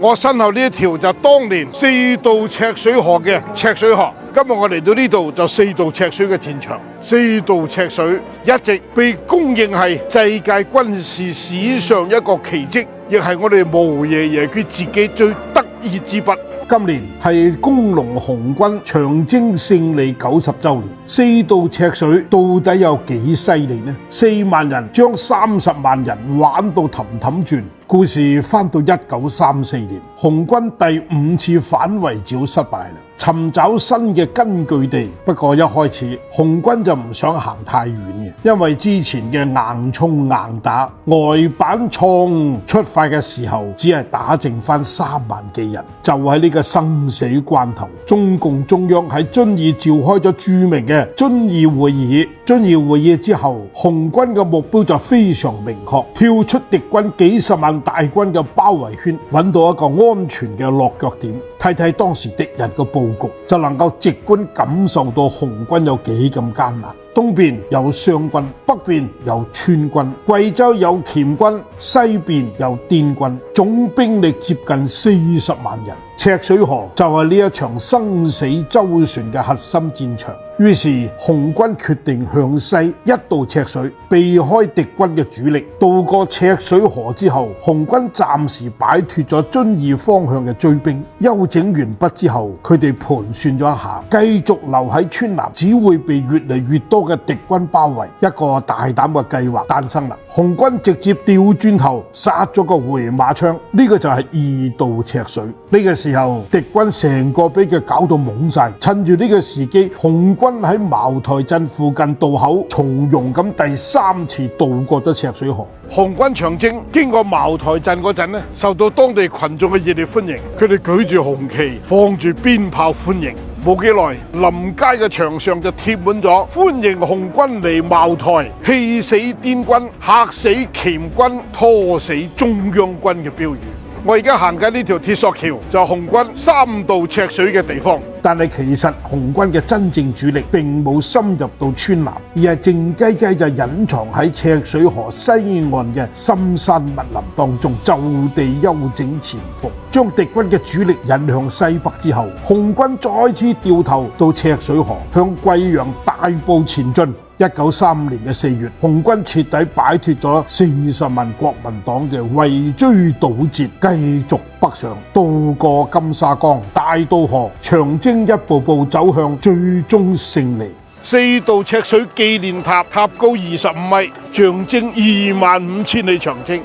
我身後呢一條就當年4渡赤水河嘅赤水河。今日我嚟到呢度就4渡赤水嘅戰場。4渡赤水一直被公認係世界軍事史上一個奇蹟，亦係我哋毛爺爺佢自己最得意之筆。今年係工農紅軍長征勝利90週年，4渡赤水到底有幾犀利呢？4萬人將30萬人玩到氹氹轉。故事翻到1934年，紅軍第5次反圍剿失敗啦，尋找新嘅根據地。不過一開始紅軍就唔想行太遠嘅，因為之前嘅硬衝硬打，外板倉出發嘅時候只係打剩翻3萬幾人。就喺呢個生死關頭，中共中央喺遵義召開咗著名嘅遵義會議。遵義會議之後，紅軍嘅目標就非常明確，跳出敵軍幾十萬大軍嘅包圍圈，揾到一個安全嘅落腳點。睇睇當時敵人嘅佈局，就能夠直觀感受到紅軍有幾咁艱難。東邊有湘軍，北邊有川軍，貴州有黔軍，西邊有滇軍，總兵力接近40萬人。赤水河就係呢一場生死周旋嘅核心戰場。於是紅軍決定向西一渡赤水，避開敵軍嘅主力。渡過赤水河之後，紅軍暫時擺脫咗遵義方向嘅追兵。休整完畢之後，佢哋盤算咗一下，繼續留喺川南只會被越嚟越多嘅敵軍包圍。一個大膽嘅計劃誕生啦！紅軍直接調轉頭殺咗個回馬槍，呢個就係2渡赤水。呢個時候敵軍成個俾佢搞到懵晒，趁住呢個時機，紅軍喺茅台鎮附近渡口從容咁第3次渡過咗赤水河。紅軍長征經過茅台鎮嗰陣，受到當地群眾嘅熱烈歡迎，佢哋舉住紅旗，放住鞭炮歡迎。冇幾耐，臨街嘅牆上就貼滿咗歡迎紅軍嚟茅台，氣死滇軍，嚇死黔軍，拖死中央軍嘅標語。我而家行緊呢條鐵索橋，就係紅軍3渡赤水嘅地方。但係其實紅軍嘅真正主力並冇深入到川南，而係靜雞雞就隱藏喺赤水河西岸嘅深山密林當中，就地休整潛伏，將敵軍嘅主力引向西北之後，紅軍再次掉頭到赤水河，向貴陽大步前進。1935年嘅4月，紅軍徹底擺脫咗40萬國民黨嘅圍追堵截，繼續北上，渡過金沙江、大渡河，長征一步步走向最終勝利。4渡赤水紀念塔塔高25米，象徵25000里長征。